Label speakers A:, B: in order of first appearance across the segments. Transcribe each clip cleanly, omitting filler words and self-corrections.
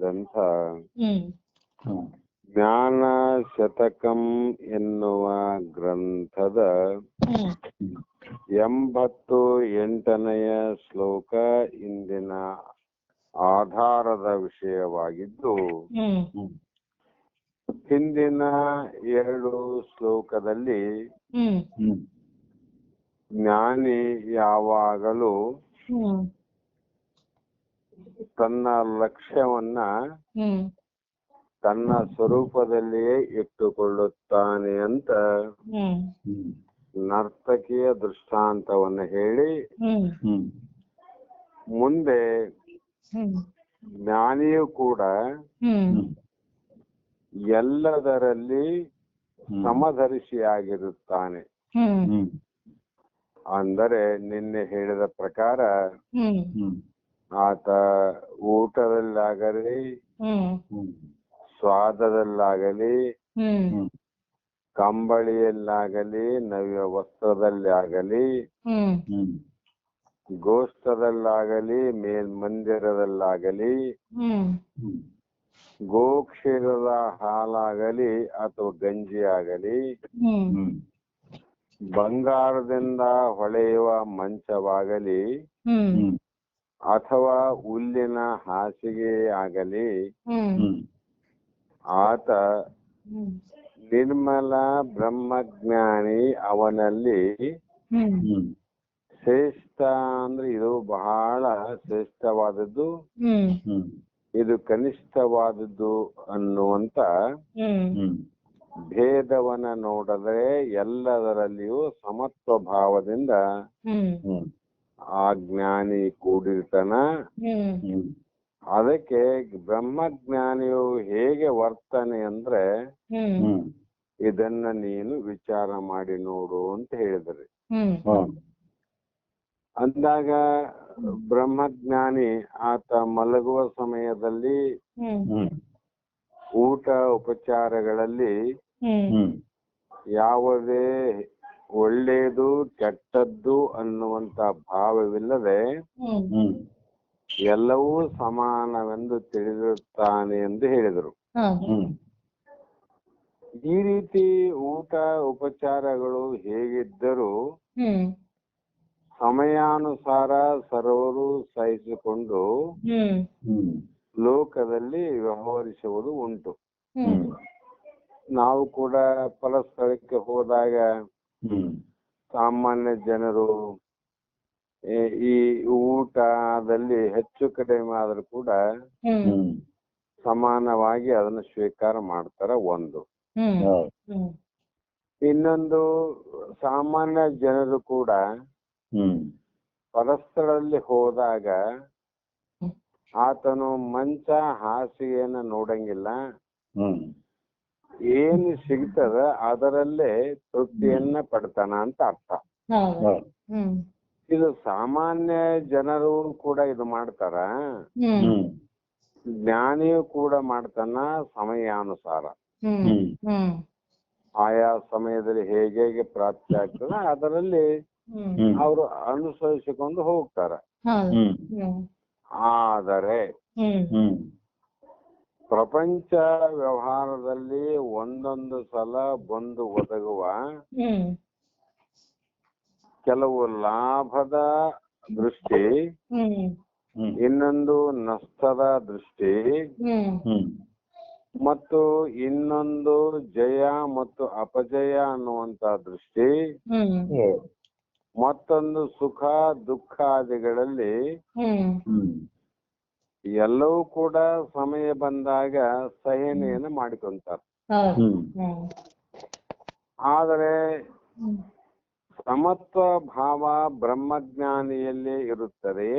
A: ಬರೆದಂಥ ಜ್ಞಾನ ಶತಕಂ ಎನ್ನುವ ಗ್ರಂಥದ 88ನೆಯ ಶ್ಲೋಕ ಇಂದಿನ ಆಧಾರದ ವಿಷಯವಾಗಿದ್ದು, ಹಿಂದಿನ 2 ಶ್ಲೋಕದಲ್ಲಿ ಜ್ಞಾನಿ ಯಾವಾಗಲೂ ತನ್ನ ಲಕ್ಷ್ಯವನ್ನ ತನ್ನ ಸ್ವರೂಪದಲ್ಲಿಯೇ ಇಟ್ಟುಕೊಳ್ಳುತ್ತಾನೆ ಅಂತ ನರ್ತಕಿಯ ದೃಷ್ಟಾಂತವನ್ನು ಹೇಳಿ, ಮುಂದೆ ಜ್ಞಾನಿಯು ಕೂಡ ಎಲ್ಲದರಲ್ಲಿ ಸಮದರ್ಶಿಯಾಗಿರುತ್ತಾನೆ. ಅಂದರೆ ನಿನ್ನೆ ಹೇಳಿದ ಪ್ರಕಾರ ಆತ ಊಟದಲ್ಲಾಗಲಿ, ಸ್ವಾದದಲ್ಲಾಗಲಿ, ಕಂಬಳಿಯಲ್ಲಾಗಲಿ, ನವ್ಯ ವಸ್ತ್ರದಲ್ಲಾಗಲಿ, ಗೋಷ್ಠದಲ್ಲಾಗಲಿ, ಮೇಲ್ಮಂದಿರದಲ್ಲಾಗಲಿ, ಗೋಕ್ಷೀರದ ಹಾಲಾಗಲಿ ಅಥವಾ ಗಂಜಿ ಆಗಲಿ, ಬಂಗಾರದಿಂದ ಹೊಳೆಯುವ ಮಂಚವಾಗಲಿ ಅಥವಾ ಹುಲ್ಲಿನ ಹಾಸಿಗೆ ಆಗಲಿ, ಆತ ನಿರ್ಮಲ ಬ್ರಹ್ಮಜ್ಞಾನಿ. ಅವನಲ್ಲಿ ಶ್ರೇಷ್ಠ ಅಂದ್ರೆ ಇದು ಬಹಳ ಶ್ರೇಷ್ಠವಾದದ್ದು, ಇದು ಕನಿಷ್ಠವಾದದ್ದು ಅನ್ನುವಂತ ಭೇದವನ್ನ ನೋಡಿದ್ರೆ ಎಲ್ಲದರಲ್ಲಿಯೂ ಸಮತ್ವ ಭಾವದಿಂದ ಆ ಜ್ಞಾನಿ ಕೂಡಿರ್ತಾನ. ಅದಕ್ಕೆ ಬ್ರಹ್ಮಜ್ಞಾನಿಯು ಹೇಗೆ ವರ್ತನೆ ಅಂದ್ರೆ ಇದನ್ನ ನೀನು ವಿಚಾರ ಮಾಡಿ ನೋಡು ಅಂತ ಹೇಳಿದ್ರಿ. ಅಂದಾಗ ಬ್ರಹ್ಮಜ್ಞಾನಿ ಆತ ಮಲಗುವ ಸಮಯದಲ್ಲಿ ಊಟ ಉಪಚಾರಗಳಲ್ಲಿ ಯಾವುದೇ ಒಳ್ಳೆಯದು ಕೆಟ್ಟದ್ದು ಅನ್ನುವಂತ ಭಾವವಿಲ್ಲದೆ ಎಲ್ಲವೂ ಸಮಾನವೆಂದು ತಿಳಿದಿರುತ್ತಾನೆ ಎಂದು ಹೇಳಿದರು. ಈ ರೀತಿ ಊಟ ಉಪಚಾರಗಳು ಹೇಗಿದ್ದರೂ ಸಮಯಾನುಸಾರ ಸರ್ವರು ಸಹಿಸಿಕೊಂಡು ಲೋಕದಲ್ಲಿ ವ್ಯವಹರಿಸುವುದು ಉಂಟು. ನಾವು ಕೂಡ ಸ್ಥಳಕ್ಕೆ ಹೋದಾಗ ಸಾಮಾನ್ಯ ಜನರು ಈ ಊಟದಲ್ಲಿ ಹೆಚ್ಚು ಕಡಿಮೆ ಆದ್ರೂ ಕೂಡ ಸಮಾನವಾಗಿ ಅದನ್ನು ಸ್ವೀಕಾರ ಮಾಡ್ತಾರ. ಒಂದು. ಇನ್ನೊಂದು, ಸಾಮಾನ್ಯ ಜನರು ಕೂಡ ಪರಸ್ಥಳದಲ್ಲಿ ಹೋದಾಗ ಆತನು ಮಂಚ ಹಾಸಿಗೆಯನ್ನ ನೋಡಂಗಿಲ್ಲ, ಏನು ಸಿಗ್ತದ ಅದರಲ್ಲೇ ತೃಪ್ತಿಯನ್ನ ಪಡ್ತಾನ ಅಂತ ಅರ್ಥ. ಇದು ಸಾಮಾನ್ಯ ಜನರು ಕೂಡ ಇದು ಮಾಡ್ತಾರ, ಜ್ಞಾನಿಯು ಕೂಡ ಮಾಡ್ತಾನ ಸಮಯಾನುಸಾರ. ಆಯಾ ಸಮಯದಲ್ಲಿ ಹೇಗೆ ಪ್ರಾಪ್ತಿ ಆಗ್ತದ ಅದರಲ್ಲಿ ಅವರು ಅನುಸರಿಸಿಕೊಂಡು ಹೋಗ್ತಾರ. ಆದರೆ ಪ್ರಪಂಚ ವ್ಯವಹಾರದಲ್ಲಿ ಒಂದೊಂದು ಸಲ ಬಂದು ಒದಗುವ ಕೆಲವು ಲಾಭದ ದೃಷ್ಟಿ, ಇನ್ನೊಂದು ನಷ್ಟದ ದೃಷ್ಟಿ, ಮತ್ತು ಇನ್ನೊಂದು ಜಯ ಮತ್ತು ಅಪಜಯ ಅನ್ನುವಂತ ದೃಷ್ಟಿ, ಮತ್ತೊಂದು ಸುಖ ದುಃಖಾದಿಗಳಲ್ಲಿ ಎಲ್ಲವೂ ಕೂಡ ಸಮಯ ಬಂದಾಗ ಸಹನೆಯನ್ನು ಮಾಡಿಕೊಂತಾರ. ಆದರೆ ಸಮತ್ವ ಭಾವ ಬ್ರಹ್ಮಜ್ಞಾನಿಯಲ್ಲಿ ಇರುತ್ತದೆ.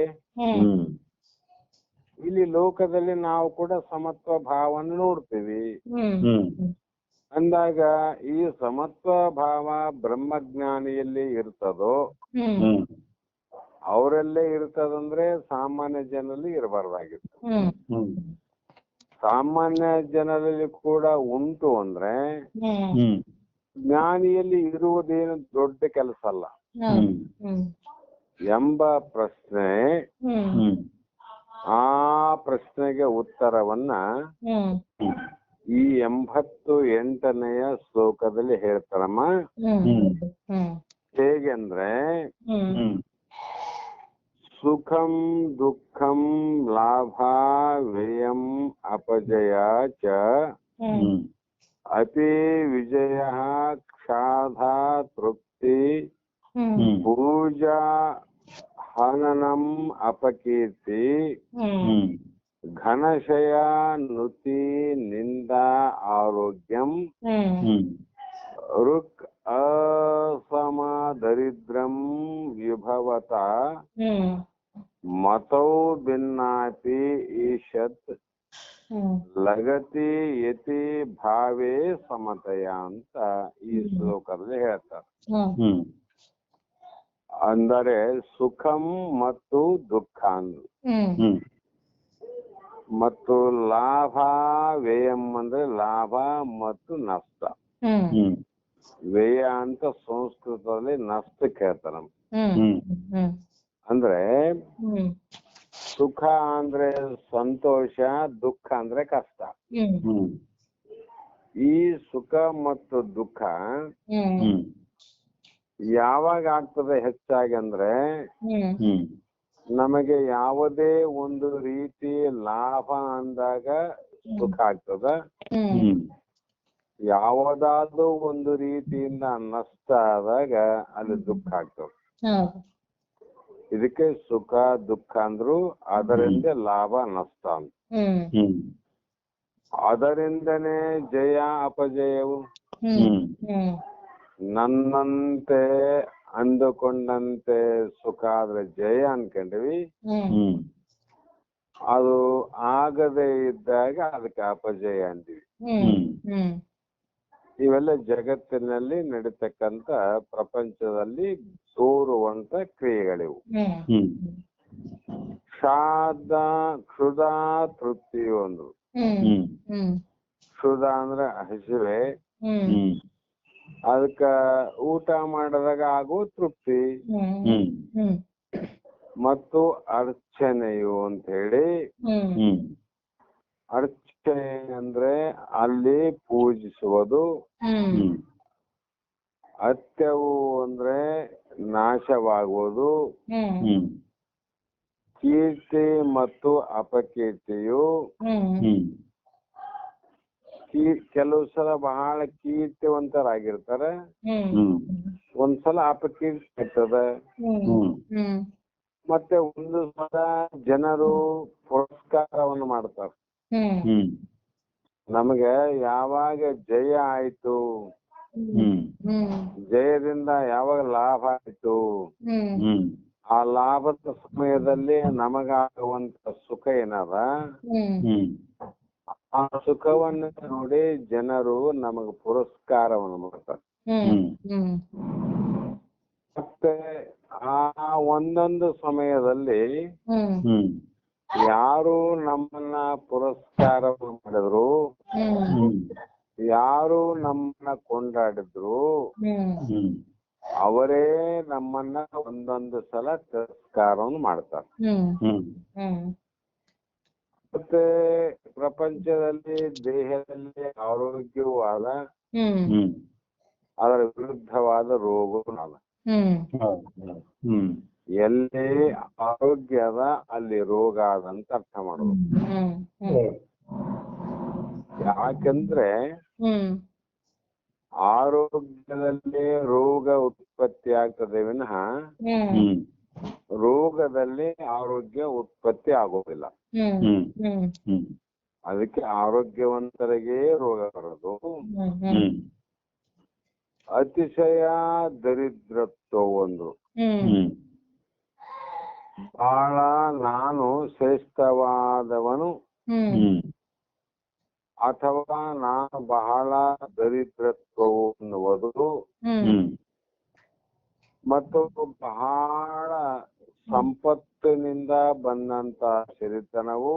A: ಇಲ್ಲಿ ಲೋಕದಲ್ಲಿ ನಾವು ಕೂಡ ಸಮತ್ವ ಭಾವವನ್ನು ನೋಡ್ತೀವಿ. ಅಂದಾಗ ಈ ಸಮತ್ವ ಭಾವ ಬ್ರಹ್ಮಜ್ಞಾನಿಯಲ್ಲಿ ಇರ್ತದೋ ಅವರಲ್ಲೇ ಇರ್ತದಂದ್ರೆ ಸಾಮಾನ್ಯ ಜನರಲ್ಲಿ ಇರಬಾರ್ದಾಗಿತ್ತು. ಸಾಮಾನ್ಯ ಜನರಲ್ಲಿ ಕೂಡ ಉಂಟು ಅಂದ್ರೆ ಜ್ಞಾನಿಯಲ್ಲಿ ಇರುವುದೇನು ದೊಡ್ಡ ಕೆಲಸ ಅಲ್ಲ ಎಂಬ ಪ್ರಶ್ನೆ ಆ ಪ್ರಶ್ನೆಗೆ ಉತ್ತರವನ್ನ
B: ಹ್ಮ್
A: ಈ 88ನೆಯ ಶ್ಲೋಕದಲ್ಲಿ ಹೇಳ್ತಾರಮ್ಮ.
B: ಹ್ಮ್ ಹ್ಮ್
A: ಹೇಗೆಂದ್ರೆ
B: ಹ್ಮ್
A: ಸುಖಂ ದುಃಖಂ ಲಾಭ ವ್ಯಯಂ ಅಪಜಯ ಚ
B: ಹ್ಮ್
A: ಅತಿ ವಿಜಯ ಕ್ಷಾಧ ತೃಪ್ತಿ
B: ಹ್ಮ್
A: ಪೂಜಾ ಹನನಂ ಅಪಕೀರ್ತಿ
B: ಹ್ಮ್
A: ಘನಶಯ ನುತಿ ನಿಂದ ಆರೋಗ್ಯಂ
B: ಹ್ಮ್
A: ಋಕ್ ಅಸಮ ದರಿದ್ರಂ ವಿಭವತ
B: ಹ್ಮ್
A: ಮತೌ ಭಿನ್ನಾಪಿ ಈಶತ್ ಲಗತಿ ಯತಿ ಭಾವೇ ಸಮತಯ ಅಂತ ಈ ಶ್ಲೋಕದಲ್ಲಿ ಹೇಳ್ತಾರೆ. ಅಂದರೆ ಸುಖಂ ಮತ್ತು ದುಃಖ ಮತ್ತು ಲಾಭ ವ್ಯಯಂ ಅಂದ್ರೆ ಲಾಭ ಮತ್ತು ನಷ್ಟ. ವ್ಯಯ ಅಂತ ಸಂಸ್ಕೃತದಲ್ಲಿ ನಷ್ಟಕ್ಕೆ ಹೇಳ್ತಾರ. ಅಂದ್ರೆ ಸುಖ ಅಂದ್ರೆ ಸಂತೋಷ, ದುಃಖ ಅಂದ್ರೆ ಕಷ್ಟ. ಈ ಸುಖ ಮತ್ತು ದುಃಖ ಯಾವಾಗ ಆಗ್ತದೆ ಹೆಚ್ಚಾಗಿ ಅಂದ್ರೆ ನಮಗೆ ಯಾವುದೇ ಒಂದು ರೀತಿ ಲಾಭ ಅಂದಾಗ ಸುಖ ಆಗ್ತದ, ಯಾವುದಾದ್ರೂ ಒಂದು ರೀತಿಯಿಂದ ನಷ್ಟ ಆದಾಗ ಅಲ್ಲಿ ದುಃಖ ಆಗ್ತದೆ. ಇದಕ್ಕೆ ಸುಖ ದುಃಖ ಅಂದ್ರು ಅದರಿಂದ ಲಾಭ ನಷ್ಟ ಅಂತ. ಅದರಿಂದನೇ ಜಯ ಅಪಜಯವು. ನನ್ನಂತೆ ಅಂದುಕೊಂಡಂತೆ ಸುಖ ಆದ್ರೆ ಜಯ ಅನ್ಕೊಂಡ್ವಿ, ಅದು ಆಗದೆ ಇದ್ದಾಗ ಅದಕ್ಕೆ ಅಪಜಯ ಅಂತೀವಿ. ಇವೆಲ್ಲ ಜಗತ್ತಿನಲ್ಲಿ ನಡೀತಕ್ಕಂತ ಪ್ರಪಂಚದಲ್ಲಿ ತೋರುವಂತ ಕ್ರಿಯೆಗಳಿವು. ಕ್ಷುಧ ತೃಪ್ತಿ ಒಂದು. ಕ್ಷುಧ ಅಂದ್ರೆ ಹಸಿವೆ, ಅದಕ್ಕ ಊಟ ಮಾಡಿದಾಗ ಆಗೋ ತೃಪ್ತಿ. ಮತ್ತು ಅರ್ಚನೆಯು ಅಂತ ಹೇಳಿ, ಅರ್ಚನೆ ಅಂದ್ರೆ ಅಲ್ಲಿ ಪೂಜಿಸುವುದು. ಅತ್ಯವು ಅಂದ್ರೆ ನಾಶವಾಗುವುದು. ಕೀರ್ತಿ ಮತ್ತು ಅಪಕೀರ್ತಿಯು, ಕೆಲವು ಸಲ ಬಹಳ ಕೀರ್ತಿವಂತರಾಗಿರ್ತಾರೆ, ಒಂದ್ಸಲ ಅಪಕೀರ್ತಿ ಇರ್ತದ. ಮತ್ತೆ ಒಂದು ಸಲ ಜನರು ಪುರಸ್ಕಾರವನ್ನು ಮಾಡ್ತಾರೆ. ನಮಗೆ ಯಾವಾಗ ಜಯ ಆಯ್ತು, ಜಯದಿಂದ ಯಾವಾಗ ಲಾಭ ಆಯ್ತು, ಆ ಲಾಭದ ಸಮಯದಲ್ಲಿ ನಮಗಾಗುವಂತ ಸುಖ ಏನದ, ಆ ಸುಖವನ್ನು ನೋಡಿ ಜನರು ನಮಗ ಪುರಸ್ಕಾರವನ್ನು ಮಾಡ್ತಾರೆ. ಮತ್ತೆ ಆ ಒಂದೊಂದು ಸಮಯದಲ್ಲಿ ಯಾರು ನಮ್ಮನ್ನ ಪುರಸ್ಕಾರ ಮಾಡಿದ್ರು, ಯಾರು ನಮ್ಮನ್ನ ಕೊಂಡಾಡಿದ್ರು, ಅವರೇ ನಮ್ಮನ್ನ ಒಂದೊಂದು ಸಲ ತಿರಸ್ಕಾರವನ್ನು ಮಾಡ್ತಾರೆ. ಮತ್ತೆ ಪ್ರಪಂಚದಲ್ಲಿ ದೇಹದಲ್ಲಿ ಆರೋಗ್ಯವಾದ, ಅದರ ವಿರುದ್ಧವಾದ ರೋಗವಾದ. ಎಲ್ಲಿ ಆರೋಗ್ಯ ಅದ ಅಲ್ಲಿ ರೋಗ ಅದಂತ ಅರ್ಥ ಮಾಡೋದು. ಯಾಕಂದ್ರೆ ಆರೋಗ್ಯದಲ್ಲಿ ರೋಗ ಉತ್ಪತ್ತಿ ಆಗ್ತದೆ ವಿನಃ ರೋಗದಲ್ಲಿ ಆರೋಗ್ಯ ಉತ್ಪತ್ತಿ ಆಗೋದಿಲ್ಲ. ಅದಕ್ಕೆ ಆರೋಗ್ಯವಂತರಿಗೆ ರೋಗ ಬರೋದು. ಅತಿಶಯ ದರಿದ್ರತ್ವ ಒಂದು. ಬಹಳ ನಾನು ಶ್ರೇಷ್ಠವಾದವನು ಅಥವಾ ನಾನು ಬಹಳ ದರಿದ್ರತ್ವವು ಅನ್ನುವುದು, ಮತ್ತು ಬಹಳ ಸಂಪತ್ತಿನಿಂದ ಬಂದಂತ ಸಿರಿತನವು,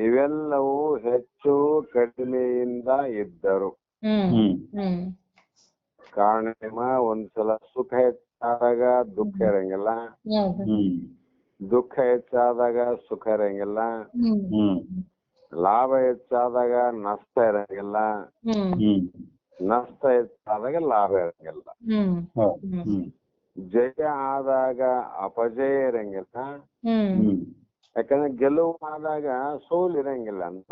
A: ಇವೆಲ್ಲವೂ ಹೆಚ್ಚು ಕಡಿಮೆಯಿಂದ ಇದ್ದರು. ಕಾರಣ ಒಂದ್ಸಲ ಸುಖ ಹೆಚ್ಚಾದಾಗ ದುಃಖ ಇರಂಗಿಲ್ಲ, ದುಃಖ ಹೆಚ್ಚಾದಾಗ ಸುಖ ಇರಂಗಿಲ್ಲ,
B: ಹ್ಮ್
A: ಲಾಭ ಹೆಚ್ಚಾದಾಗ ನಷ್ಟ ಇರಂಗಿಲ್ಲ,
B: ಹ್ಮ್
A: ನಷ್ಟ ಹೆಚ್ಚಾದಾಗ ಲಾಭ ಇರಂಗಿಲ್ಲ,
B: ಹ್ಮ್
A: ಜಯ ಆದಾಗ ಅಪಜಯ ಇರಂಗಿಲ್ಲ,
B: ಹ್ಮ್
A: ಯಾಕಂದ್ರೆ ಗೆಲುವು ಆದಾಗ ಸೋಲು ಇರಂಗಿಲ್ಲ ಅಂತ,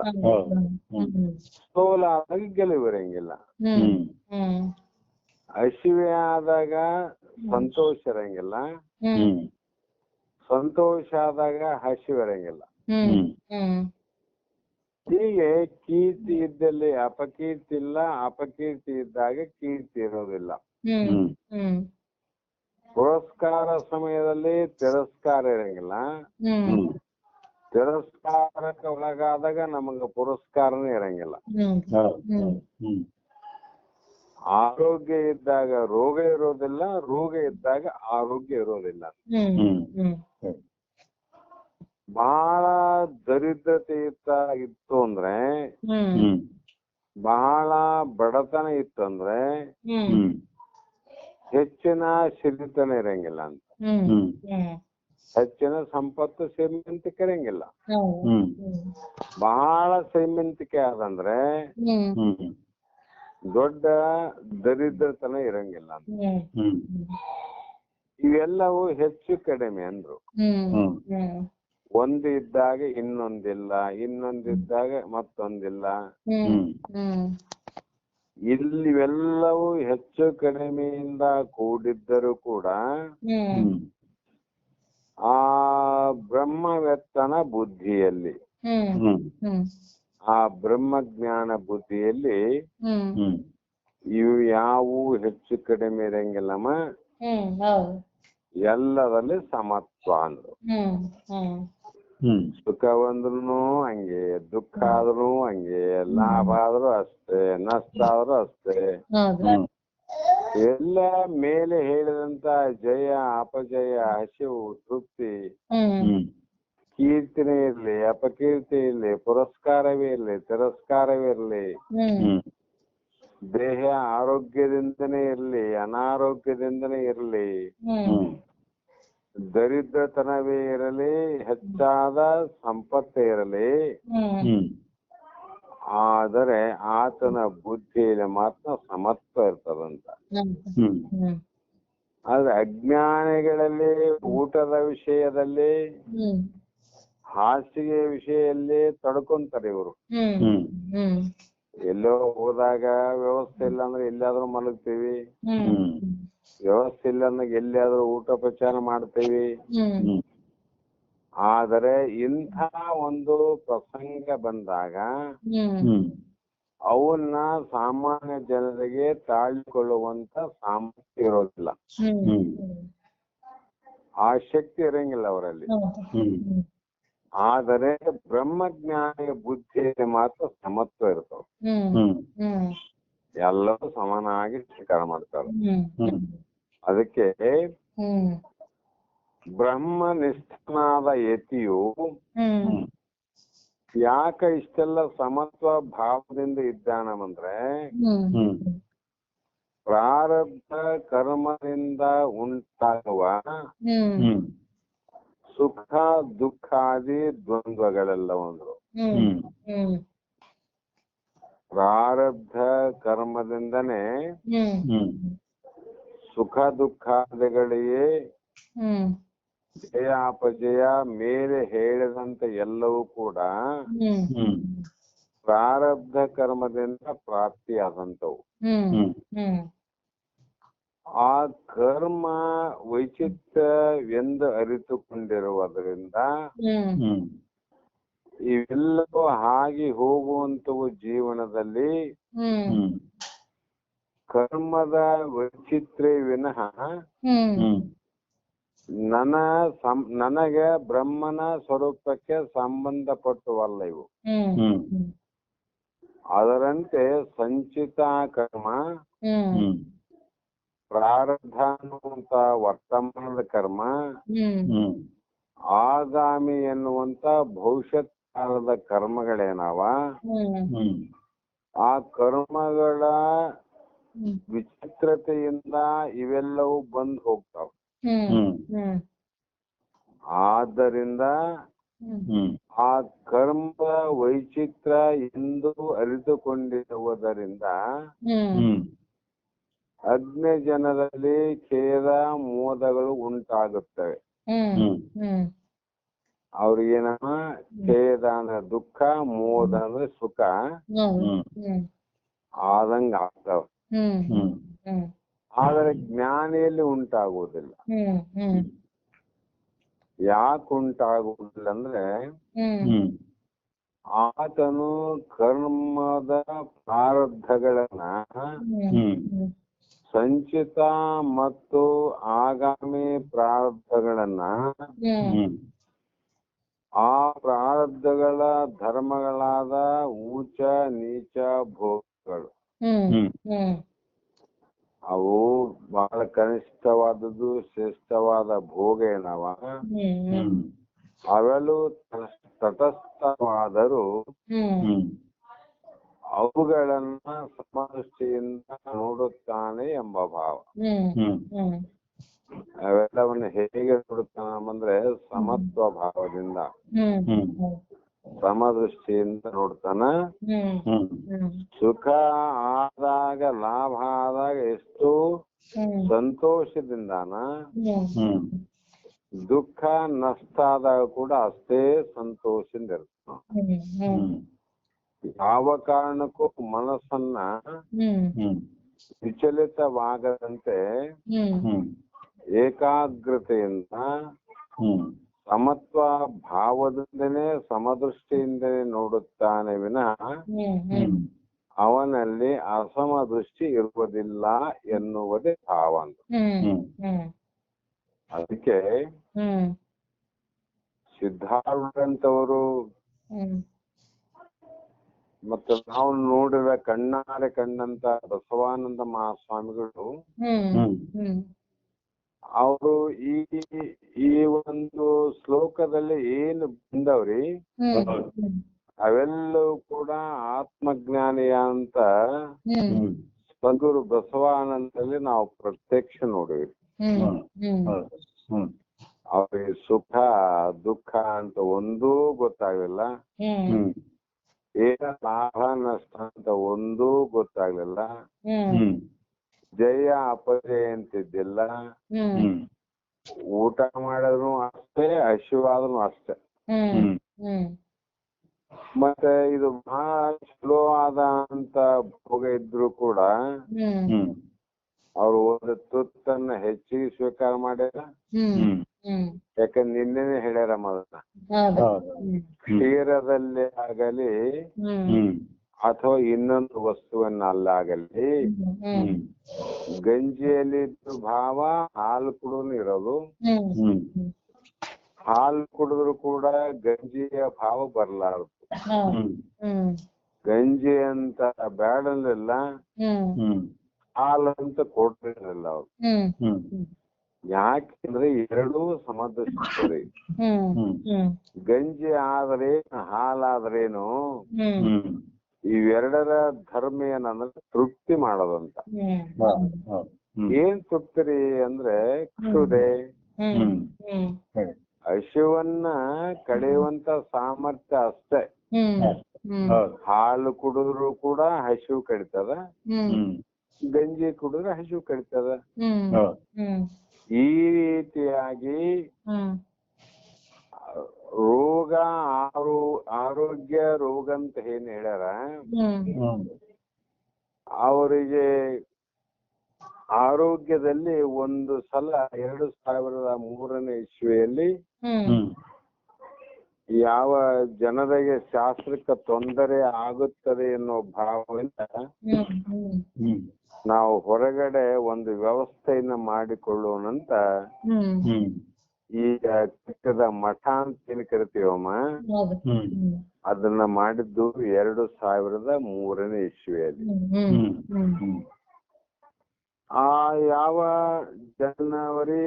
A: ಸೋಲಾದಾಗ ಗೆಲುವು ಇರಂಗಿಲ್ಲ, ಹಸಿವೆ ಆದಾಗ ಸಂತೋಷ ಇರಂಗಿಲ್ಲ, ಸಂತೋಷ ಆದಾಗ ಹಸಿವೆ ಇರಂಗಿಲ್ಲ. ಹೀಗೆ ಕೀರ್ತಿ ಇದ್ದಲ್ಲಿ ಅಪಕೀರ್ತಿ ಇಲ್ಲ, ಅಪಕೀರ್ತಿ ಇದ್ದಾಗ ಕೀರ್ತಿ ಇರೋದಿಲ್ಲ. ಪುರಸ್ಕಾರ ಸಮಯದಲ್ಲಿ ತಿರಸ್ಕಾರ ಇರಂಗಿಲ್ಲ, ತಿರಸ್ಕಾರಕ್ಕೆ ಒಳಗಾದಾಗ ನಮಗ ಪುರಸ್ಕಾರನೇ ಇರಂಗಿಲ್ಲ. ಆರೋಗ್ಯ ಇದ್ದಾಗ ರೋಗ ಇರೋದಿಲ್ಲ, ರೋಗ ಇದ್ದಾಗ ಆರೋಗ್ಯ ಇರೋದಿಲ್ಲ. ಬಹಳ ದರಿದ್ರತೆ ಇತ್ತು ಅಂದ್ರೆ, ಬಹಳ ಬಡತನ ಇತ್ತಂದ್ರೆ ಹೆಚ್ಚಿನ ಸಿರಿತನ ಇರಂಗಿಲ್ಲ ಅಂತ, ಹೆಚ್ಚಿನ ಸಂಪತ್ತು ಶ್ರೀಮಂತಿಕೆ ಇರಂಗಿಲ್ಲ. ಬಹಳ ಶ್ರೀಮಂತಿಕೆ ಆದಂದ್ರೆ ದೊಡ್ಡ ದರಿದ್ರತನ ಇರಂಗಿಲ್ಲ ಅಂತ. ಇವೆಲ್ಲವೂ ಹೆಚ್ಚು ಕಡಿಮೆ ಅಂದ್ರು. ಒಂದು ಇದ್ದಾಗ ಇನ್ನೊಂದಿಲ್ಲ, ಇನ್ನೊಂದಿದ್ದಾಗ ಮತ್ತೊಂದಿಲ್ಲ. ಇವೆಲ್ಲವೂ ಹೆಚ್ಚು ಕಡಿಮೆಯಿಂದ ಕೂಡಿದ್ದರೂ ಕೂಡ ಆ ಬ್ರಹ್ಮವೆತ್ತನ ಬುದ್ಧಿಯಲ್ಲಿ, ಆ ಬ್ರಹ್ಮಜ್ಞಾನ ಬುದ್ಧಿಯಲ್ಲಿ ಇವು ಯಾವೂ ಹೆಚ್ಚು ಕಡಿಮೆ ಇರಂಗಿಲ್ಲಮ್ಮ, ಎಲ್ಲರಲ್ಲಿ ಸಮತ್ವ ಅಂದ್ರು. ಸುಖ ಬಂದ್ರು ಹಂಗೆ, ದುಃಖ ಆದ್ರೂ ಹಂಗೆ, ಲಾಭ ಆದ್ರೂ ಅಷ್ಟೇ, ನಷ್ಟ ಆದ್ರೂ ಅಷ್ಟೇ. ಎಲ್ಲ ಮೇಲೆ ಹೇಳಿದಂತ ಜಯ ಅಪಜಯ, ಹಸಿವು ತೃಪ್ತಿ, ಕೀರ್ತಿನೇ ಇರ್ಲಿ ಅಪಕೀರ್ತಿ ಇರ್ಲಿ, ಪುರಸ್ಕಾರವೇ ಇರ್ಲಿ ತಿರಸ್ಕಾರವೇ ಇರ್ಲಿ, ದೇಹ ಆರೋಗ್ಯದಿಂದನೇ ಇರ್ಲಿ ಅನಾರೋಗ್ಯದಿಂದನೇ ಇರ್ಲಿ, ದರಿದ್ರತನವೇ ಇರಲಿ ಹೆಚ್ಚಾದ ಸಂಪತ್ತೇ ಇರಲಿ, ಆದರೆ ಆತನ ಬುದ್ಧಿಯಲ್ಲಿ ಮಾತ್ರ ಸಮತ್ವ ಇರ್ತದಂತ. ಆದ್ರೆ ಅಜ್ಞಾನಿಗಳಲ್ಲಿ ಊಟದ ವಿಷಯದಲ್ಲಿ, ಹಾಸಿಗೆ ವಿಷಯದಲ್ಲಿ ತಡ್ಕೊಂತಾರೆ ಇವರು. ಎಲ್ಲೋ ಹೋದಾಗ ವ್ಯವಸ್ಥೆ ಇಲ್ಲ ಅಂದ್ರೆ ಎಲ್ಲಿಯಾದ್ರೂ ಮಲಗ್ತೀವಿ, ವ್ಯವಸ್ಥೆ ಇಲ್ಲ ಅಂದ್ರೆ ಎಲ್ಲಿಯಾದ್ರೂ ಊಟೋಪಚಾರ ಮಾಡ್ತೀವಿ. ಆದರೆ ಇಂಥ ಒಂದು ಪ್ರಸಂಗ ಬಂದಾಗ ಅವನ್ನ ಸಾಮಾನ್ಯ ಜನರಿಗೆ ತಾಳಿಕೊಳ್ಳುವಂತ ಸಾಮರ್ಥ್ಯ ಇರೋದಿಲ್ಲ, ಆ ಶಕ್ತಿ ಇರಂಗಿಲ್ಲ ಅವರಲ್ಲಿ. ಆದರೆ ಬ್ರಹ್ಮಜ್ಞಾನಿಯ ಬುದ್ಧಿಯಲ್ಲಿ ಮಾತ್ರ ಸಮತ್ವ ಇರ್ತವೆ, ಎಲ್ಲರೂ ಸಮಾನಾಗಿ ಸ್ವೀಕಾರ ಮಾಡ್ತಾರೆ. ಅದಕ್ಕೆ ಬ್ರಹ್ಮನಿಷ್ಠನಾದ ಯತಿಯು ಯಾಕ ಇಷ್ಟೆಲ್ಲ ಸಮತ್ವ ಭಾವದಿಂದ ಇದ್ದಾನಂದ್ರೆ, ಪ್ರಾರಬ್ಧ ಕರ್ಮದಿಂದ ಉಂಟಾಗುವ ಸುಖ ದುಃಖಾದಿ ದ್ವಂದ್ವಗಳೆಲ್ಲವಂದ್ರು. ಪ್ರಾರಬ್ಧ ಕರ್ಮದಿಂದನೇ ಸುಖ ದುಃಖಾದಿಗಳಿಗೆ ಜಯ ಅಪಜಯ ಮೇಲೆ ಹೇಳಿದಂತ ಎಲ್ಲವೂ ಕೂಡ ಪ್ರಾರಬ್ಧ ಕರ್ಮದಿಂದ ಪ್ರಾಪ್ತಿಯಾದಂತವು. ಆ ಕರ್ಮ ವೈಚಿತ್ರ್ಯವೆಂದು ಅರಿತುಕೊಂಡಿರುವುದರಿಂದ ಇವೆಲ್ಲವೂ ಹಾಗೆ ಹೋಗುವಂತವು ಜೀವನದಲ್ಲಿ ಕರ್ಮದ ವೈಚಿತ್ರ್ಯ ವಿನಃ ನನಗೆ ಬ್ರಹ್ಮನ ಸ್ವರೂಪಕ್ಕೆ ಸಂಬಂಧಪಟ್ಟವಲ್ಲ ಇವು. ಅದರಂತೆ ಸಂಚಿತ ಕರ್ಮ, ಪ್ರಾರಬ್ಧ ಅನ್ನುವಂತ ವರ್ತಮಾನದ ಕರ್ಮ, ಆಗಾಮಿ ಎನ್ನುವಂತ ಭವಿಷ್ಯತ್ ಕಾಲದ ಕರ್ಮಗಳೇನವ, ಆ ಕರ್ಮಗಳ ವಿಚಿತ್ರತೆಯಿಂದ ಇವೆಲ್ಲವೂ ಬಂದು ಹೋಗ್ತಾವ. ಆದ್ದರಿಂದ ಆ ಕರ್ಮ ವೈಚಿತ್ರ ಎಂದು ಅರಿತುಕೊಂಡಿರುವುದರಿಂದ ಅಜ್ಞ ಜನರಲ್ಲಿ ಖೇದ ಮೋದಗಳು ಉಂಟಾಗುತ್ತವೆ. ಅವ್ರಿಗೇನ ಖೇದ ಅಂದ್ರೆ ದುಃಖ, ಮೋದ ಅಂದ್ರೆ ಸುಖ ಆದಂಗ ಆಗ್ತಾವ. ಆದರೆ ಜ್ಞಾನಿಯಲ್ಲಿ ಉಂಟಾಗುವುದಿಲ್ಲ. ಯಾಕೆ ಉಂಟಾಗುವುದಿಲ್ಲ ಅಂದ್ರೆ ಆತನು ಕರ್ಮದ ಪ್ರಾರಬ್ಧಗಳನ್ನ ಸಂಚಿತ ಮತ್ತು ಆಗಾಮಿ ಪ್ರಾರಬ್ಧಗಳನ್ನ ಆ ಪ್ರಾರಬ್ಧಗಳ ಧರ್ಮಗಳಾದ ಊಚ ನೀಚ ಭೋಗಗಳು ಅವು ಬಹಳ ಕನಿಷ್ಠವಾದದ್ದು ಶ್ರೇಷ್ಠವಾದ ಭೋಗ ಏನವ ಅವೆಲ್ಲೂ ತಟಸ್ಥವಾದರೂ ಅವುಗಳನ್ನ ಸಮದೃಷ್ಟಿಯಿಂದ ನೋಡುತ್ತಾನೆ ಎಂಬ ಭಾವ. ಅವೆಲ್ಲವನ್ನ ಹೇಗೆ ನೋಡುತ್ತಾನಂದ್ರೆ ಸಮತ್ವ ಭಾವದಿಂದ ಸಮದೃಷ್ಟಿಯಿಂದ ನೋಡ್ತಾನ. ಸುಖ ಆದಾಗ ಲಾಭ ಆದಾಗ ಎಷ್ಟು ಸಂತೋಷದಿಂದಾನ, ದುಃಖ ನಷ್ಟ ಆದಾಗ ಕೂಡ ಅಷ್ಟೇ ಸಂತೋಷದಿಂದ ಇರ್ತಾನ. ಯಾವ ಕಾರಣಕ್ಕೂ ಮನಸ್ಸನ್ನ ವಿಚಲಿತವಾಗದಂತೆ ಏಕಾಗ್ರತೆಯಿಂದ ಸಮತ್ವ ಭಾವದಿಂದನೇ ಸಮದೃಷ್ಟಿಯಿಂದನೇ ನೋಡುತ್ತಾನೆ ವಿನಃ ಅವನಲ್ಲಿ ಅಸಮದೃಷ್ಟಿ ಇರುವುದಿಲ್ಲ ಎನ್ನುವುದೇ ಭಾವ ಅಂತ. ಅದಕ್ಕೆ ಸಿದ್ಧಾರೂಢರಂತವರು ಮತ್ತು ನಾವು ನೋಡಿದ ಕಣ್ಣಾರೆ ಕಂಡಂತ ಬಸವಾನಂದ ಮಹಾಸ್ವಾಮಿಗಳು ಅವರು ಈ ಒಂದು ಶ್ಲೋಕದಲ್ಲಿ ಏನು ಬಂದವ್ರಿ ಅವೆಲ್ಲವೂ ಕೂಡ ಆತ್ಮಜ್ಞಾನಿಯ ಅಂತ ಸದ್ಗುರು ಬಸವಾನಂದಲ್ಲಿ ನಾವು ಪ್ರತ್ಯಕ್ಷ ನೋಡಿವಿ. ಅವ್ರಿಗೆ ಸುಖ ದುಃಖ ಅಂತ ಒಂದೂ ಗೊತ್ತಾಗ್ಲಿಲ್ಲ, ಏನ ಲಾಭ ನಷ್ಟ ಅಂತ ಒಂದೂ ಗೊತ್ತಾಗ್ಲಿಲ್ಲ, ಜಯ ಅಪಜಯ ಅಂತಿದ್ದಿಲ್ಲ, ಊಟ ಮಾಡಿದ್ರು ಅಷ್ಟೇ ಹಸಿವಾದ್ರೂ ಅಷ್ಟೇ. ಮತ್ತೆ ಇದು ಬಹಳ ಚಲೋ ಆದ ಅಂತ ಭೋಗ ಇದ್ರು ಕೂಡ ಅವ್ರು ಒಂದು ತುತ್ತನ್ನ ಹೆಚ್ಚಿಗೆ ಸ್ವೀಕಾರ ಮಾಡ್ಯಾರ. ಯಾಕಂದ್ರೆ ನಿನ್ನೆನೆ ಹೇಳ್ಯಾರ ಮೊದಲ ಕ್ಷೀರದಲ್ಲಿ ಆಗಲಿ ಅಥವಾ ಇನ್ನೊಂದು ವಸ್ತುವನ್ನಲ್ಲಾಗಲಿ ಗಂಜಿಯಲ್ಲಿ ಭಾವ ಹಾಲು ಕುಡಿದು ಇರೋದು, ಹಾಲು ಕುಡಿದ್ರು ಕೂಡ ಗಂಜಿಯ ಭಾವ ಬರ್ಲಾರದು. ಗಂಜಿ ಅಂತ ಬ್ಯಾಡಲಿಲ್ಲ, ಹಾಲಂತ ಕೊಡ್ತಿರ್ಲಿಲ್ಲ ಅವ್ರು. ಯಾಕೆಂದ್ರೆ ಎರಡೂ ಸಮದೃಷ್ಟಿ. ಗಂಜಿ ಆದ್ರೇನು ಹಾಲಾದ್ರೇನು ಇವೆರಡರ ಧರ್ಮ ಏನಂದ್ರೆ ತೃಪ್ತಿ ಮಾಡೋದಂತ. ಏನ್ ತೃಪ್ತಿ ರೀ ಅಂದ್ರೆ ಕ್ಷುದೆ, ಹಸಿವನ್ನ ಕಳೆಯುವಂತ ಸಾಮರ್ಥ್ಯ ಅಷ್ಟೇ. ಹಾಲು ಕುಡಿದ್ರು ಕೂಡ ಹಸಿವು ಕಡಿತದ, ಗಂಜಿ ಕುಡಿದ್ರೆ ಹಸಿವು ಕಡಿತದ. ಈ ರೀತಿಯಾಗಿ ರೋಗ ಆರೋಗ್ಯ ರೋಗ ಅಂತ ಏನ್ ಹೇಳ್ಯಾರ, ಅವರಿಗೆ ಆರೋಗ್ಯದಲ್ಲಿ ಒಂದು ಸಲ 2003ನೇ ಇಸ್ವಿಯಲ್ಲಿ ಯಾವ ಜನರಿಗೆ ಶಾಸ್ತ್ರಕ್ಕೆ ತೊಂದರೆ ಆಗುತ್ತದೆ ಅನ್ನೋ ಭಾವದಿಂದ ನಾವು ಹೊರಗಡೆ ಒಂದು ವ್ಯವಸ್ಥೆಯನ್ನ ಮಾಡಿಕೊಳ್ಳೋಣಂತ ಈಗ ಕಿಟ್ಟದ ಮಠ ಅಂತ ಏನ್ ಕರಿತೀವಮ್ಮ, ಅದನ್ನ ಮಾಡಿದ್ದು 2003ನೇ ಇಸ್ವಿಯಲ್ಲಿ. ಆ ಯಾವ ಜನವರಿ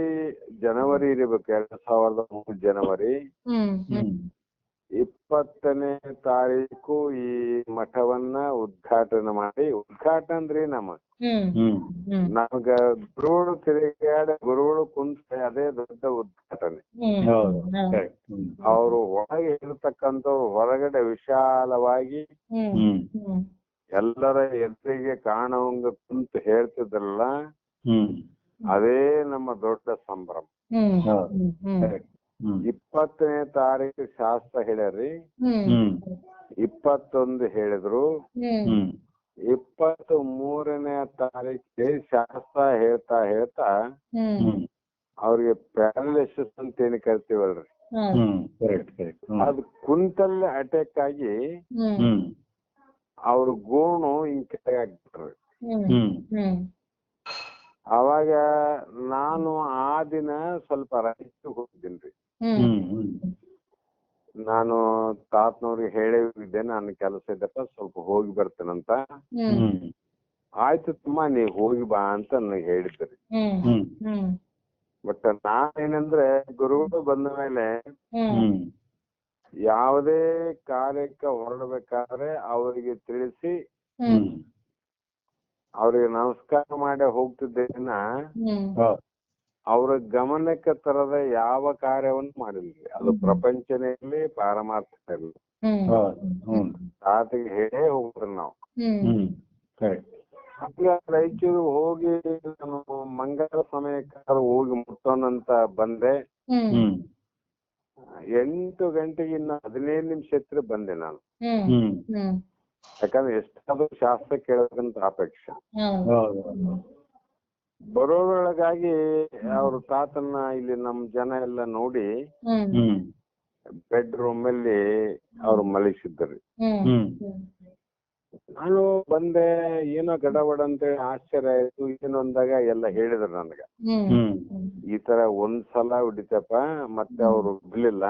A: ಇರ್ಬೇಕು, 2003 ಜನವರಿ 20ನೇ ತಾರೀಕು ಈ ಮಠವನ್ನ ಉದ್ಘಾಟನೆ ಮಾಡಿ, ಉದ್ಘಾಟನೆ ಅಂದ್ರೆ ನಮ್ಮ ನಮ್ಗ ಗುರುಗಳು ಗುರುಗಳು ಕುಂತ ಅದೇ ದೊಡ್ಡ ಉದ್ಘಾಟನೆ. ಅವರು ಒಳಗೆ ಇರತಕ್ಕಂಥವ್ರು ಹೊರಗಡೆ ವಿಶಾಲವಾಗಿ ಎಲ್ಲರ ಎದುರಿಗೆ ಕಾಣುವಂಗ ಕುಂತು ಹೇಳ್ತಿದ್ರಲ್ಲ, ಅದೇ ನಮ್ಮ ದೊಡ್ಡ ಸಂಭ್ರಮ. 20ನೇ ತಾರೀಕು ಶಾಸ್ತ್ರ ಹೇಳ್ಯಾರಿ, 21 ಹೇಳಿದ್ರು, 23ನೇ ತಾರೀಕಿಗೆ ಶಾಸ್ತ್ರ ಹೇಳ್ತಾ ಹೇಳ್ತಾ ಅವ್ರಿಗೆ ಪ್ಯಾರಲಿಸಿಸ್ ಅಂತ ಏನ್ ಕರಿತೀವಲ್ರಿ, ಅದು ಕುಂತಲ್ಲೇ ಅಟ್ಯಾಕ್ ಆಗಿ ಅವ್ರ ಗೋಣು ಹಿಂಗ್ ಕೆಳಗೆ ಆಗ್ಬಿಟ್ರಿ. ಅವಾಗ ನಾನು ಆ ದಿನ ಸ್ವಲ್ಪ ರಾಯಚೂರಿಗೆ ಹೋಗಿದ್ದೀನಿ. ನಾನು ತಾತನವ್ರಿಗೆ ಹೇಳಿದ್ದೆ ನನ್ನ ಕೆಲಸ ಇದ್ದಪ್ಪ ಸ್ವಲ್ಪ ಹೋಗಿ ಬರ್ತೇನಂತ. ಆಯ್ತು ತುಂಬ ನೀವ್ ಹೋಗಿ ಬಾ ಅಂತ ನನಗೆ ಹೇಳಿದ್ರಿ. ಬಟ್ ನಾನೇನಂದ್ರೆ ಗುರುಗಳು ಬಂದ ಮೇಲೆ ಯಾವುದೇ ಕಾರ್ಯಕ್ಕೆ ಹೊರಡ್ಬೇಕಾದ್ರೆ ಅವರಿಗೆ ತಿಳಿಸಿ ಅವ್ರಿಗೆ ನಮಸ್ಕಾರ ಮಾಡಿ ಹೋಗ್ತಿದ್ದೇನ, ಅವ್ರ ಗಮನಕ್ಕೆ ತರದ ಯಾವ ಕಾರ್ಯವನ್ನು ಮಾಡಿಲ್ರಿ. ಅದು ಪ್ರಪಂಚನೇ ಇರ್ಲಿ ಪಾರಮಾರ್ಥ ಇರ್ಲಿ, ತಾತಿಗೆ ಹೇಳೇ ಹೋಗ್ರಿ ನಾವು. ಹಂಗ ರಾಯಚೂರು ಹೋಗಿ ನಾನು ಮಂಗಳ ಸಮಯಕ್ಕೆ ಹೋಗಿ ಮುಟ್ಟೋಣಂತ ಬಂದೆ. 8 ಗಂಟೆಗೆ ಇನ್ನ 15 ನಿಮಿಷ ಹತ್ರ ಬಂದೆ ನಾನು. ಯಾಕಂದ್ರೆ ಎಷ್ಟಾದ್ರೂ ಶಾಸ್ತ್ರ ಕೇಳಬೇಕಂತ ಅಪೇಕ್ಷೆ. ಬರೋದ್ರೊಳಗಾಗಿ ಅವ್ರ ತಾತನ್ನ ಇಲ್ಲಿ ನಮ್ ಜನ ಎಲ್ಲ ನೋಡಿ ಬೆಡ್ರೂಮ್ ಅಲ್ಲಿ ಅವ್ರು ಮಲಗಿಸಿದ್ರಿ. ನಾನು ಬಂದೆ, ಏನೋ ಗಡಬಡ ಅಂತೇಳಿ ಆಶ್ಚರ್ಯ ಆಯ್ತು. ಏನು ಅಂದಾಗ ಎಲ್ಲ ಹೇಳಿದ್ರು ನನಗ, ಈ ತರ ಒಂದ್ಸಲ ಹೊಡಿತಪ್ಪ, ಮತ್ತೆ ಅವ್ರು ಬಿಡ್ಲಿಲ್ಲ,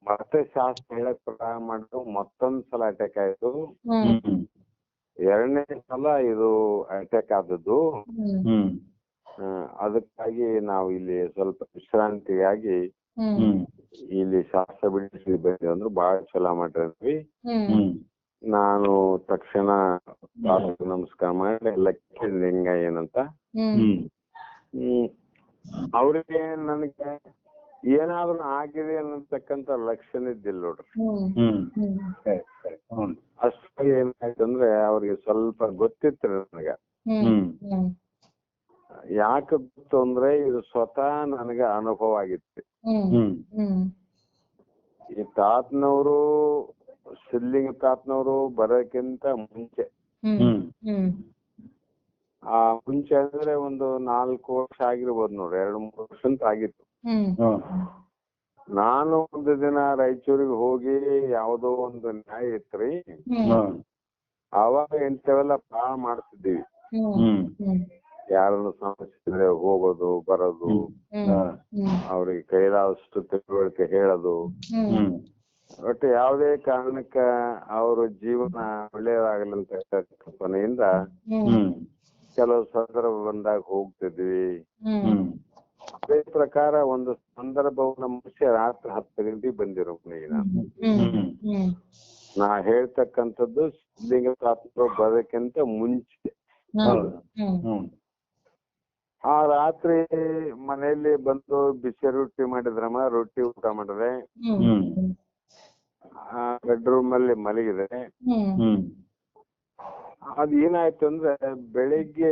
A: ಮತ್ತೆ ಶಾಸ್ತ್ರ ಹೇಳಕ್ ಪ್ರಾರಂಭ ಮಾಡಿದ್ರು, ಮತ್ತೊಂದ್ಸಲ ಅಟ್ಯಾಕ್ ಆಯ್ತು, 2ನೇ ಸಲ ಇದು ಅಟ್ಯಾಕ್ ಆದದ್ದು. ಅದಕ್ಕಾಗಿ ನಾವು ಇಲ್ಲಿ ಸ್ವಲ್ಪ ವಿಶ್ರಾಂತಿಯಾಗಿ ಇಲ್ಲಿ ಶಾಸ್ತ್ರ ಬಿಡಿಸಿ ಬಂದ್ವಿ ಅಂದ್ರು. ಬಹಳ ಚಲೋ ಮಾಡಿದ್ವಿ. ನಾನು ತಕ್ಷಣ ನಮಸ್ಕಾರ ಮಾಡಿ ಎಲ್ಲ ಕೇಳಿದೆ ಹೆಂಗ ಏನಂತ. ಅವ್ರಿಗೆ ನನಗೆ ಏನಾದ್ರು ಆಗಿದೆ ಅನ್ನತಕ್ಕಂತ ಲಕ್ಷಣ ಇದ್ದಿಲ್ಲ ನೋಡ್ರಿ. ಅಷ್ಟ ಏನಾಯ್ತು ಅಂದ್ರೆ ಅವ್ರಿಗೆ ಸ್ವಲ್ಪ ಗೊತ್ತಿತ್ತು ನನಗ. ಯಾಕೆ ಗೊತ್ತು ಅಂದ್ರೆ ಇದು ಸ್ವತಃ ನನಗೆ ಅನುಭವ ಆಗಿತ್ತು. ಈ ತಾತನವರು, ಸಿದ್ಲಿಂಗ ತಾತನವರು ಬರೋಕ್ಕಿಂತ ಮುಂಚೆ, ಆ ಮುಂಚೆ ಅಂದ್ರೆ ಒಂದು 4 ವರ್ಷ ಆಗಿರ್ಬೋದು ನೋಡ್ರಿ, 2-3 ವರ್ಷ ಅಂತ ಆಗಿತ್ತು. ನಾನು ಒಂದು ದಿನ ರಾಯಚೂರಿಗೆ ಹೋಗಿ ಯಾವ್ದೋ ಒಂದು ನ್ಯಾಯ ಇತ್ರಿ, ಅವಾಗ ಇಂಥವೆಲ್ಲ ಭಾಳ ಮಾಡ್ತಿದ್ದೀವಿ. ಯಾರನ್ನು ಸಮಸ್ಯೆ ಹೋಗೋದು ಬರೋದು, ಅವ್ರಿಗೆ ಕೈಲಾದಷ್ಟು ತಿಳುವಳಿಕೆ ಹೇಳೋದು, ಒಟ್ಟು ಯಾವುದೇ ಕಾರಣಕ್ಕ ಅವ್ರ ಜೀವನ ಒಳ್ಳೆಯದಾಗಲಂತ ಕಲ್ಪನೆಯಿಂದ ಕೆಲವು ಸಂದರ್ಭ ಬಂದಾಗ ಹೋಗ್ತಿದ್ವಿ. ಅದೇ ಪ್ರಕಾರ ಒಂದು ಸಂದರ್ಭವನ್ನ ಮುಗಿಸಿ ರಾತ್ರಿ 10 ಗಂಟೆಗೆ ಬಂದಿರೋ ಮನೆಗೆ ನಾ ಹೇಳ್ತಕ್ಕಂಥದ್ದು ಸಿದ್ಧಲಿಂಗ ತಾತನವರು ಬರೋಕ್ಕಿಂತ ಮುಂಚೆ. ಆ ರಾತ್ರಿ ಮನೆಯಲ್ಲಿ ಬಂದು ಬಿಸಿ ರೊಟ್ಟಿ ಮಾಡಿದ್ರಮ್ಮ, ರೊಟ್ಟಿ ಊಟ ಮಾಡಿದ್ರೆ ಬೆಡ್ರೂಮ್ ಅಲ್ಲಿ ಮಲಗಿದೆ. ಅದ್ ಏನಾಯ್ತು ಅಂದ್ರೆ ಬೆಳಿಗ್ಗೆ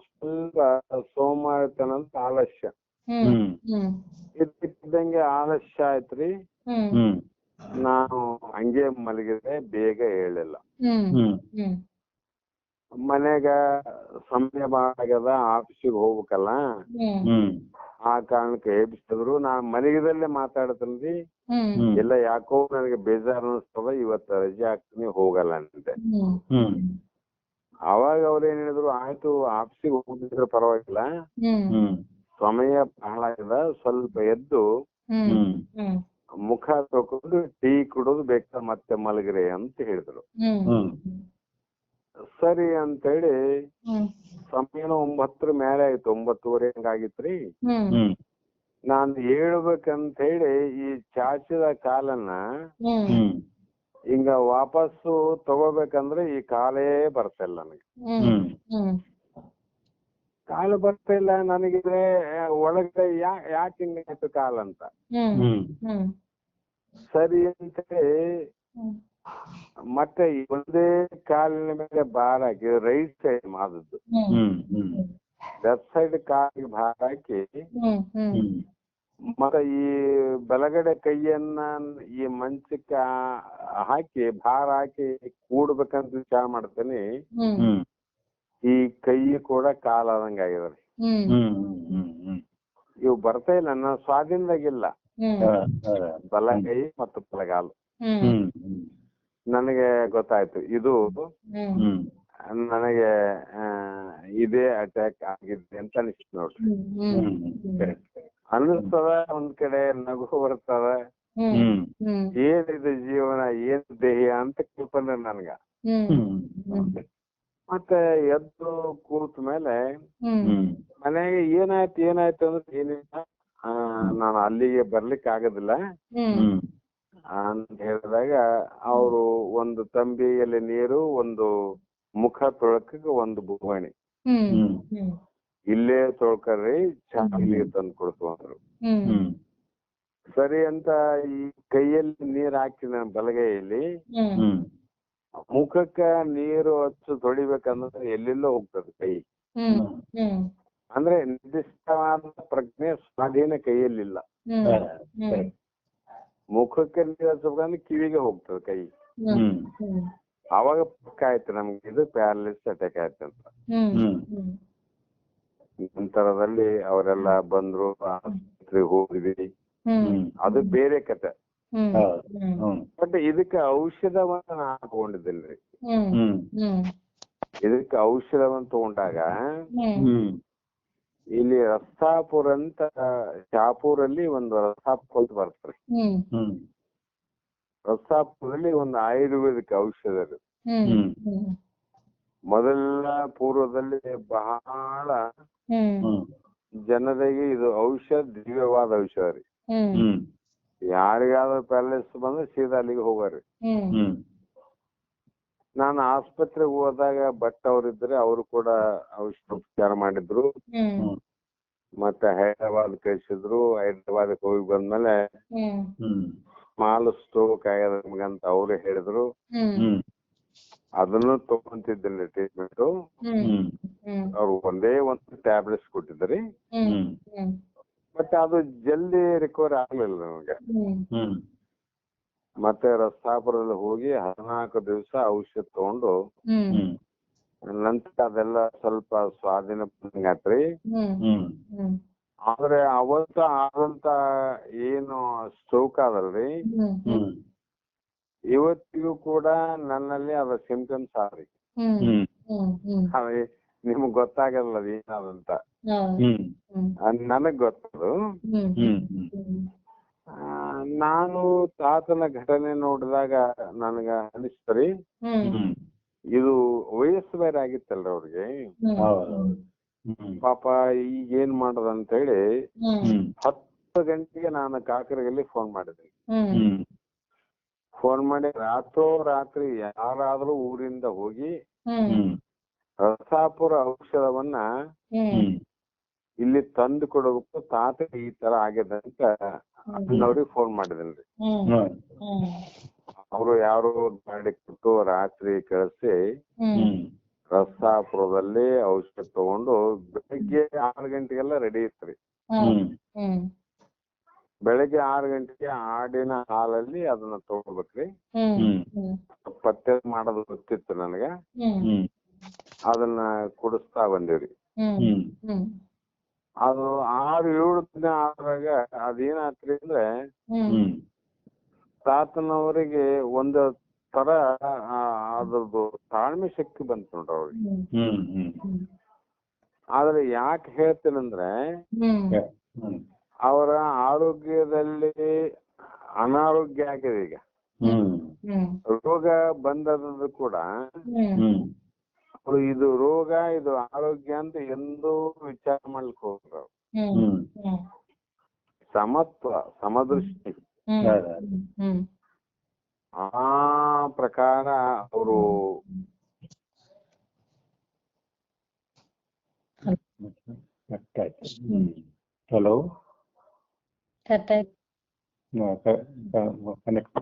A: ಸ್ವಲ್ಪ ಸೋಮಾರಿತನ ಅಂತ ಆಲಸ್ಯ ಇದ್ದಂಗೆ ಆಲಸ್ಯ ಆಯ್ತ್ರಿ. ನಾನು ಹಂಗೆ ಮಲಗಿದೆ, ಬೇಗ ಹೇಳಿಲ್ಲ. ಮನೆಗ ಸಮಯ ಬಾಳಾಗ್ಯದ, ಆಫೀಸಿಗೆ ಹೋಗ್ಬೇಕಲ್ಲ, ಆ ಕಾರಣಕ್ಕೆ ಎಬ್ಬಿಸಿದ್ರು. ನಾನ್ ಮಲಗಿದಲ್ಲೇ ಮಾತಾಡ್ತೇನ್ರಿ, ಎಲ್ಲ ಯಾಕೋ ನನಗೆ ಬೇಜಾರು ಅನಿಸ್ತದ, ಇವತ್ತು ರಜೆ ಹಾಕ್ತೀನಿ ಹೋಗಲ್ಲ ಅಂತೆ. ಅವಾಗ ಅವ್ರ ಏನ್ ಹೇಳಿದ್ರು, ಆಯ್ತು ಆಫೀಸಿಗೆ ಹೋಗಿದ್ರೆ ಪರವಾಗಿಲ್ಲ, ಸಮಯ ಬಹಳ ಆಗ್ಯದ, ಸ್ವಲ್ಪ ಎದ್ದು ಮುಖ ತೊಕೊಂಡು ಟೀ ಕುಡೋದು ಬೇಕಾದ್ರೆ ಮತ್ತೆ ಮಲಗ್ರಿ ಅಂತ ಹೇಳಿದ್ರು. ಸರಿ ಅಂತೇಳಿ ಸಮಯನ 9 ಮೇಲೆ ಆಯ್ತು, 9:30 ಹಂಗಾಗಿತ್ರಿ. ನಾನು ಹೇಳ್ಬೇಕಂತ ಹೇಳಿ ಈ ಚಾಚಿದ ಕಾಲನ್ನ ಹಿಂಗ ವಾಪಸ್ಸು ತಗೋಬೇಕಂದ್ರೆ ಈ ಕಾಲೇ ಬರ್ತಿಲ್ಲ ನನಗೆ. ಕಾಲು ಬರ್ತಾ ಇಲ್ಲ ನನಗಿದ್ರೆ ಒಳಗಡೆ ಯಾಕೆ ಹಿಂಗಾಯ್ತು ಕಾಲಂತ ಸರಿ ಅಂತೇಳಿ ಮತ್ತೆ ಒಂದೇ ಕಾಲಿನ ಮೇಲೆ ಭಾರ ಹಾಕಿ ರೈಟ್ ಸೈಡ್ ಮಾಡಿದ್ದು ಲೆಫ್ಟ್ ಸೈಡ್ ಕಾಲಿಗೆ ಭಾರ ಹಾಕಿ ಮತ್ತೆ ಈ ಬಲಗಡೆ ಕೈಯನ್ನ ಈ ಮಂಚಕ್ಕೆ ಹಾಕಿ ಭಾರ ಹಾಕಿ ಕೂಡ್ಬೇಕಂತ ವಿಚಾರ ಮಾಡ್ತೇನೆ. ಈ ಕೈ ಕೂಡ ಕಾಲಾದಂಗ ಆಗಿದ್ರಿ. ಇವು ಬರ್ತಾ ಇಲ್ಲ, ನನ್ನ ಸ್ವಾಧೀನದಾಗಿಲ್ಲ ಬಲಗೈ ಮತ್ತು ಬಲಗಾಲು. ನನಗೆ ಗೊತ್ತಾಯ್ತು ಇದು ನನಗೆ ಇದೇ ಅಟ್ಯಾಕ್ ಆಗಿದೆ ಅಂತ ಅನಿಸ್ತು ನೋಡ್ರಿ. ಅನ್ನಿಸ್ತದ, ಒಂದ್ ಕಡೆ ನಗು ಬರ್ತದ, ಏನಿದು ಜೀವನ, ಏನ್ ದೇಹ ಅಂತ ಕಲ್ಪನೆ ನನ್ಗ. ಮತ್ತೆ ಎದ್ದು ಕೂತ ಮೇಲೆ ಮನೆಗೆ ಏನಾಯ್ತು ಅಂದ್ರೆ ಏನಿಲ್ಲ, ನಾನು ಅಲ್ಲಿಗೆ ಬರ್ಲಿಕ್ಕೆ ಆಗೋದಿಲ್ಲ ಅಂತ ಹೇಳಿದಾಗ ಅವರು ಒಂದು ತಂಬಿಯಲ್ಲಿ ನೀರು, ಒಂದು ಮುಖ ತೊಳಕಕ್ಕೆ ಒಂದು ಬುಗುಣಿ, ಇಲ್ಲೇ ತೊಳ್ಕರ್ರಿ ಚಾಲಿ ತಂದು ಕೊಡ್ತು ಅಂದ್ರು. ಸರಿ ಅಂತ ಈ ಕೈಯಲ್ಲಿ ನೀರ್ ಹಾಕಿ ನನ್ನ ಬಲಗೈಯಲ್ಲಿ ಮುಖಕ್ಕ ನೀರು ಹಚ್ಚು ತೊಳಿಬೇಕಂದ್ರೆ ಎಲ್ಲೆಲ್ಲೋ ಹೋಗ್ತದೆ ಕೈ. ಅಂದ್ರೆ ನಿರ್ದಿಷ್ಟವಾದ ಪ್ರಜ್ಞೆ ಸ್ವಾಧೀನ ಕೈಯಲ್ಲಿಲ್ಲ. ಮುಖಕ್ಕೆ ನೀರು ಹಚ್ಚಬೇಕಂದ್ರೆ ಕಿವಿಗೆ ಹೋಗ್ತದೆ ಕೈ. ಅವಾಗ ಪಕ್ಕ ಆಯ್ತು ನಮ್ಗೆ ಇದು ಪ್ಯಾರಲಿಸ್ ಅಟ್ಯಾಕ್ ಆಯ್ತು ಅಂತ. ನಂತರದಲ್ಲಿ ಅವರೆಲ್ಲ ಬಂದ್ರು, ಆಸ್ಪತ್ರೆಗೆ ಹೋಗಿದ್ವಿ. ಅದು ಬೇರೆ ಕತೆ. ಬಟ್ ಇದಕ್ಕೆ ಔಷಧವನ್ನ ನಾನು ಹಾಕೊಂಡಿದ್ದಿಲ್ರಿ. ಇದಕ್ಕೆ ಔಷಧವನ್ನ ತಗೊಂಡಾಗ ಇಲ್ಲಿ ರಸ್ತಾಪುರ್ ಅಂತ ಶಾಪೂರಲ್ಲಿ ಒಂದು ರಸ್ತಾಪುರ್ ಅಂತ ಬರ್ತ್ರಿ. ರಸ್ತಾಪುರಲ್ಲಿ ಒಂದು ಆಯುರ್ವೇದಿಕ್ ಔಷಧ ಇದೆ. ಮೊದಲ ಪೂರ್ವದಲ್ಲಿ ಬಹಳ ಜನರಿಗೆ ಇದು ಔಷಧ ದಿವ್ಯವಾದ ಔಷಧ ರೀ. ಯಾರಿಗಾದ್ರೂ ಪ್ಯಾರಲೈಸ್ ಬಂದ್ರೆ ಸೀದಾ ಅಲ್ಲಿಗೆ ಹೋಗಾರಿ. ನಾನು ಆಸ್ಪತ್ರೆಗೆ ಹೋದಾಗ ಭಟ್ ಅವ್ರಿದ್ರೆ ಅವರು ಕೂಡ ಔಷಧ ಉಪಚಾರ ಮಾಡಿದ್ರು. ಮತ್ತೆ ಹೈದರಾಬಾದ್ ಕಳಿಸಿದ್ರು. ಹೈದರಾಬಾದ್ಗೆ ಹೋಗಿ ಬಂದ್ಮೇಲೆ ಸ್ಮಾಲ್ ಸ್ಟ್ರೋಕ್ ಆಗ್ಯದ ನಮಗಂತ ಅವ್ರು ಹೇಳಿದ್ರು. ಅದನ್ನು ತಗೊಂತಿದ್ದಿಲ್ಲ ಟ್ರೀಟ್ಮೆಂಟ್. ಅವ್ರು ಒಂದೇ ಒಂದು ಟ್ಯಾಬ್ಲೆಟ್ಸ್ ಕೊಟ್ಟಿದ್ರಿ. ಮತ್ತೆ ಅದು ಜಲ್ದಿ ರಿಕವರ್ ಆಗ್ಲಿಲ್ಲ ನಮಗೆ. ಮತ್ತೆ ರಸ್ತಾಪುರದಲ್ಲಿ ಹೋಗಿ 14 ದಿವಸ ಔಷಧ ತಗೊಂಡು ನಂತರ ಅದೆಲ್ಲ ಸ್ವಲ್ಪ ಸ್ವಾಧೀನ ಬಂದಂಗಾತ್ರಿ. ಆದ್ರೆ ಅವತ್ತ ಆದಂತ ಏನು ಸ್ಟ್ರೋಕ್ ಆದಲ್ರಿ, ಇವತ್ತಿಗೂ ಕೂಡ ನನ್ನಲ್ಲಿ ಅದ ಸಿಂಪ್ಟಮ್ಸ್ ಆದ್ರಿ. ನಿಮಗ್ ಗೊತ್ತಾಗಲ್ಲ ಅದು ಏನಾದಂತ. ನನಗ್ ಗೊತ್ತದು. ನಾನು ತಾತನ ಘಟನೆ ನೋಡಿದಾಗ ನನಗ ಅನಿಸ್ತರಿ, ಇದು ವಯಸ್ಸು ಬೇರೆ ಆಗಿತ್ತಲ್ರಿ ಅವ್ರಿಗೆ. ಪಾಪ ಈಗ ಏನ್ ಮಾಡೋದಂತ ಹೇಳಿ 10 ಗಂಟೆಗೆ ನಾನು ಕಾಕರಗಲ್ಲಿ ಫೋನ್ ಮಾಡಿದೆ. ಫೋನ್ ಮಾಡಿ ರಾತ್ರಿ ಯಾರಾದ್ರೂ ಊರಿಂದ ಹೋಗಿ ರಸಾಪುರ ಔಷಧವನ್ನ ಇಲ್ಲಿ ತಂದು ಕೊಡಬೇಕು, ತಾತ ಈ ತರ ಆಗಿದೆ ಅಂತ ಅವ್ರಿಗೆ ಫೋನ್ ಮಾಡಿದಲ್ರಿ. ಅವರು ಯಾರು ಗಾಡಿ ಕೊಟ್ಟು ರಾತ್ರಿ ಕಳಿಸಿ ರಸಾಪುರದಲ್ಲಿ ಔಷಧ ತಗೊಂಡು ಬೆಳಿಗ್ಗೆ 6 ಗಂಟೆಗೆಲ್ಲ ರೆಡಿ ಇತ್ರಿ. ಬೆಳಿಗ್ಗೆ 6 ಗಂಟೆಗೆ ಆಡಿನ ಹಾಲಲ್ಲಿ ಅದನ್ನ ತಗೋಬೇಕ್ರಿ. ಪತ್ತೆ ಮಾಡೋದು ಗೊತ್ತಿತ್ತು ನನಗ. ಅದನ್ನ ಕುಡಿಸ್ತಾ ಬಂದಿವ್ರಿ. ಅದು 6-7 ದಿನ ಆದಾಗ ಅದೇನಾತ್ರಿ ಅಂದ್ರೆ ತಾತನವರಿಗೆ ಒಂದು ತರ ಅದ್ರದ್ದು ತಾಳ್ಮೆ ಶಕ್ತಿ ಬಂತು ನೋಡ್ರಿ ಅವ್ರಿಗೆ. ಆದ್ರೆ ಯಾಕೆ ಹೇಳ್ತೇನಂದ್ರೆ ಅವರ ಆರೋಗ್ಯದಲ್ಲಿ ಅನಾರೋಗ್ಯ ಆಗಿದೆ. ಈಗ ರೋಗ ಬಂದದ್ದು ಕೂಡ ಇದು ರೋಗ, ಇದು ಆರೋಗ್ಯ ಅಂತ ಎಂದೂ ವಿಚಾರ ಮಾಡ್ಲಿಕ್ಕೆ ಹೋಗ್ರ. ಸಮತ್ವ ಸಮದೃಷ್ಟಿ ಆ ಪ್ರಕಾರ ಅವರು
B: ಹಲೋ ಕನೆಕ್ಟ್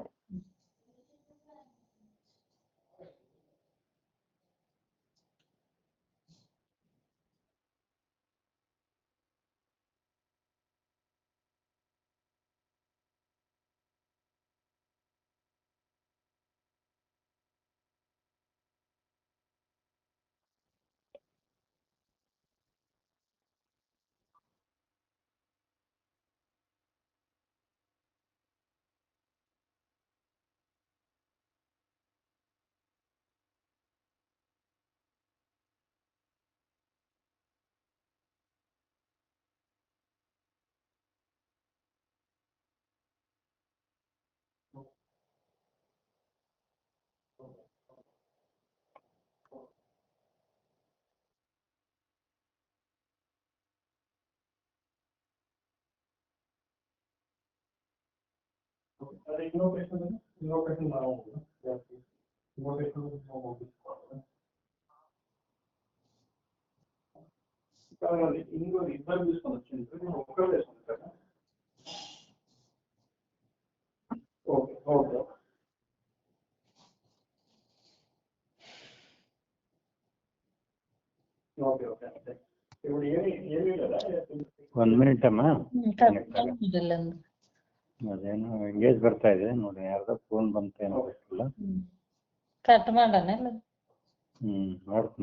B: ಒಂದ್ ಮಿನಿಟ್ ಅಮ್ಮ. ಅದೇನೋ ಎಂಗೇಜ್ ಬರ್ತಾ ಇದೆ ನೋಡಿ, ಯಾರ್ದೋ ಫೋನ್ ಬಂತ ಏನೋ ಗೊತ್ತಿಲ್ಲ.
C: ಕಟ್ ಮಾಡೋಣ.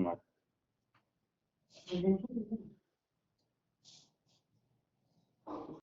B: ಮಾಡ್ತೀನಿ.